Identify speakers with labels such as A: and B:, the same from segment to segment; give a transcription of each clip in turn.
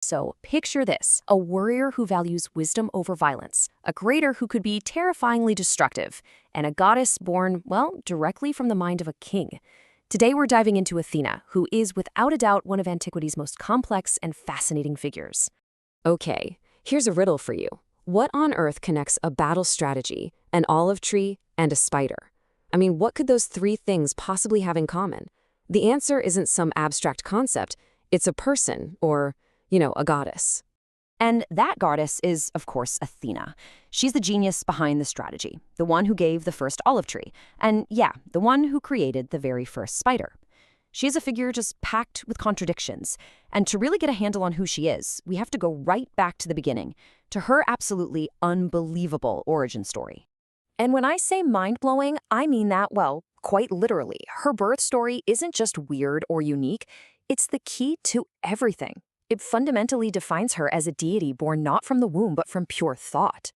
A: So picture this, a warrior who values wisdom over violence, a creator who could be terrifyingly destructive, and a goddess born, well, directly from the mind of a king. Today we're diving into Athena, who is without a doubt one of antiquity's most complex and fascinating figures.
B: Okay, here's a riddle for you. What on earth connects a battle strategy, an olive tree, and a spider? I mean, what could those three things possibly have in common? The answer isn't some abstract concept, it's a person, or, a goddess.
A: And that goddess is, of course, Athena. She's the genius behind the strategy, the one who gave the first olive tree, and yeah, the one who created the very first spider. She is a figure just packed with contradictions, and to really get a handle on who she is, we have to go right back to the beginning, to her absolutely unbelievable origin story. And when I say mind-blowing, I mean that, well, quite literally. Her birth story isn't just weird or unique, it's the key to everything. It fundamentally defines her as a deity born not from the womb but from pure thought.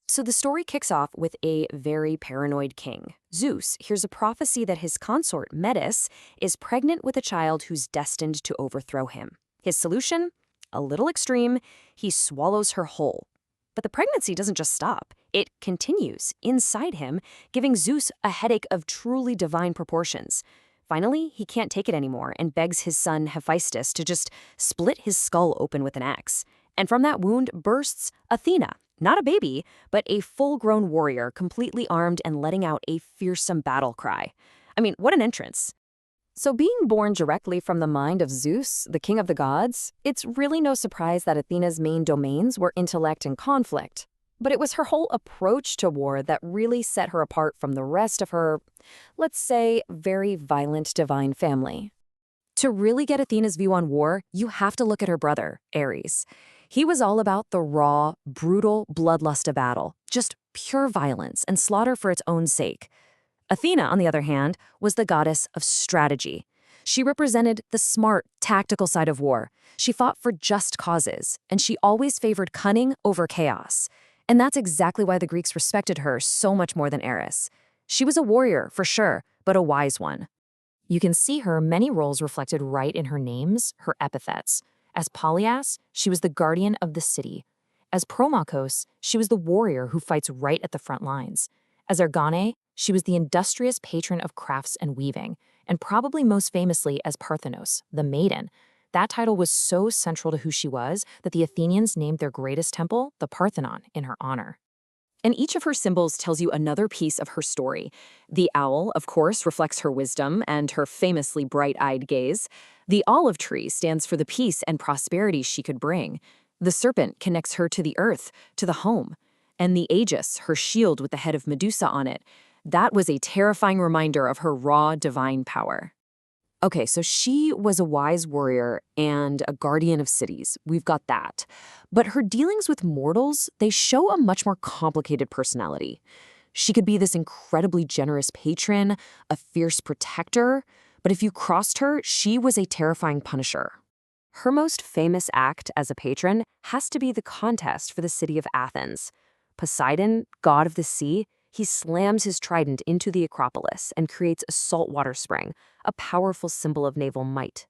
A: So the story kicks off with a very paranoid king. Zeus hears a prophecy that his consort, Metis, is pregnant with a child who's destined to overthrow him. His solution? A little extreme. He swallows her whole. But the pregnancy doesn't just stop. It continues inside him, giving Zeus a headache of truly divine proportions. Finally, he can't take it anymore and begs his son Hephaestus to just split his skull open with an axe. And from that wound bursts Athena, not a baby, but a full-grown warrior, completely armed and letting out a fearsome battle cry. I mean, what an entrance. So being born directly from the mind of Zeus, the king of the gods, it's really no surprise that Athena's main domains were intellect and conflict. But it was her whole approach to war that really set her apart from the rest of her, let's say, very violent divine family. To really get Athena's view on war, you have to look at her brother, Ares. He was all about the raw, brutal bloodlust of battle, just pure violence and slaughter for its own sake. Athena, on the other hand, was the goddess of strategy. She represented the smart, tactical side of war. She fought for just causes, and she always favored cunning over chaos. And that's exactly why the Greeks respected her so much more than Ares. She was a warrior, for sure, but a wise one. You can see her many roles reflected right in her names, her epithets. As Polyas, she was the guardian of the city. As Promachos, she was the warrior who fights right at the front lines. As Ergane, she was the industrious patron of crafts and weaving, and probably most famously as Parthenos, the maiden. That title was so central to who she was that the Athenians named their greatest temple the Parthenon in her honor. And each of her symbols tells you another piece of her story. The owl, of course, reflects her wisdom and her famously bright-eyed gaze. The olive tree stands for the peace and prosperity she could bring. The serpent connects her to the earth, to the home. And the aegis, her shield with the head of Medusa on it, that was a terrifying reminder of her raw divine power. Okay, so she was a wise warrior and a guardian of cities. We've got that. But her dealings with mortals, they show a much more complicated personality. She could be this incredibly generous patron, a fierce protector, but if you crossed her, she was a terrifying punisher. Her most famous act as a patron has to be the contest for the city of Athens. Poseidon, god of the sea, he slams his trident into the Acropolis and creates a saltwater spring, a powerful symbol of naval might.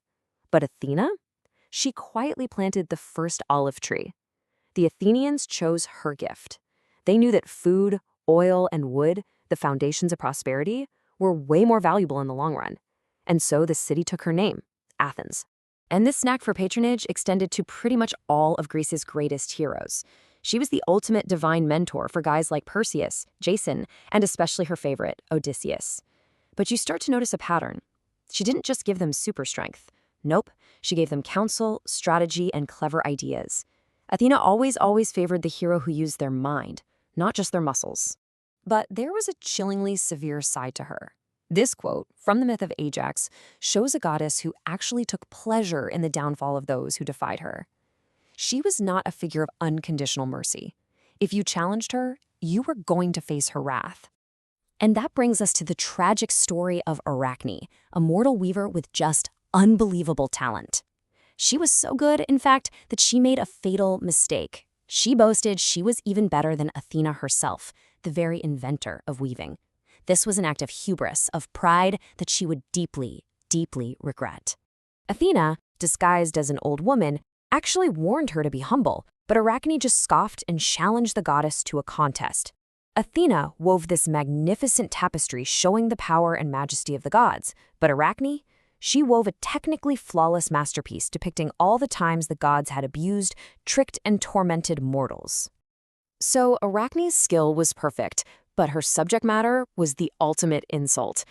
A: But Athena? She quietly planted the first olive tree. The Athenians chose her gift. They knew that food, oil, and wood, the foundations of prosperity, were way more valuable in the long run. And so the city took her name, Athens. And this knack for patronage extended to pretty much all of Greece's greatest heroes. She was the ultimate divine mentor for guys like Perseus, Jason, and especially her favorite, Odysseus. But you start to notice a pattern. She didn't just give them super strength. Nope, she gave them counsel, strategy, and clever ideas. Athena always favored the hero who used their mind, not just their muscles. But there was a chillingly severe side to her. This quote, from the myth of Ajax, shows a goddess who actually took pleasure in the downfall of those who defied her. She was not a figure of unconditional mercy. If you challenged her, you were going to face her wrath. And that brings us to the tragic story of Arachne, a mortal weaver with just unbelievable talent. She was so good, in fact, that she made a fatal mistake. She boasted she was even better than Athena herself, the very inventor of weaving. This was an act of hubris, of pride that she would deeply regret. Athena, disguised as an old woman, actually warned her to be humble, but Arachne just scoffed and challenged the goddess to a contest. Athena wove this magnificent tapestry showing the power and majesty of the gods, but Arachne, she wove a technically flawless masterpiece depicting all the times the gods had abused, tricked, and tormented mortals. So Arachne's skill was perfect, but her subject matter was the ultimate insult.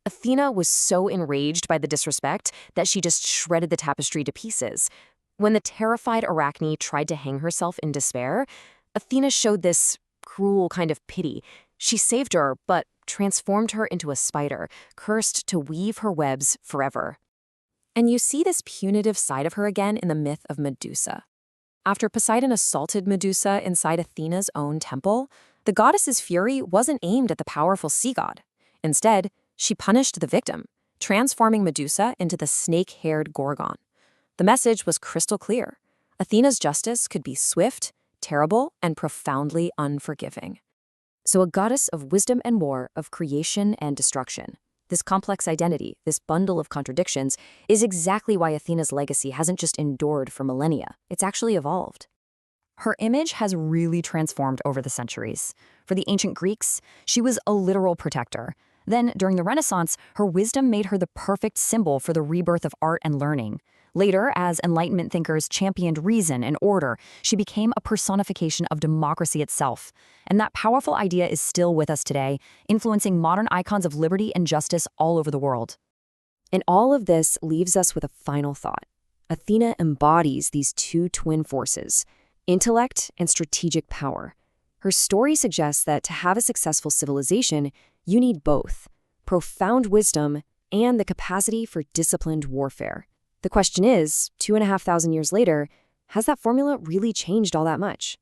A: Athena was so enraged by the disrespect that she just shredded the tapestry to pieces. When the terrified Arachne tried to hang herself in despair, Athena showed this cruel kind of pity. She saved her, but transformed her into a spider, cursed to weave her webs forever. And you see this punitive side of her again in the myth of Medusa. After Poseidon assaulted Medusa inside Athena's own temple, the goddess's fury wasn't aimed at the powerful sea god. Instead, she punished the victim, transforming Medusa into the snake-haired Gorgon. The message was crystal clear. Athena's justice could be swift, terrible, and profoundly unforgiving. So a goddess of wisdom and war, of creation and destruction. This complex identity, this bundle of contradictions, is exactly why Athena's legacy hasn't just endured for millennia. It's actually evolved. Her image has really transformed over the centuries. For the ancient Greeks, she was a literal protector. Then, during the Renaissance, her wisdom made her the perfect symbol for the rebirth of art and learning. Later, as Enlightenment thinkers championed reason and order, she became a personification of democracy itself. And that powerful idea is still with us today, influencing modern icons of liberty and justice all over the world. And all of this leaves us with a final thought. Athena embodies these two twin forces, intellect and strategic power. Her story suggests that to have a successful civilization, you need both, profound wisdom and the capacity for disciplined warfare. The question is, 2,500 years later, has that formula really changed all that much?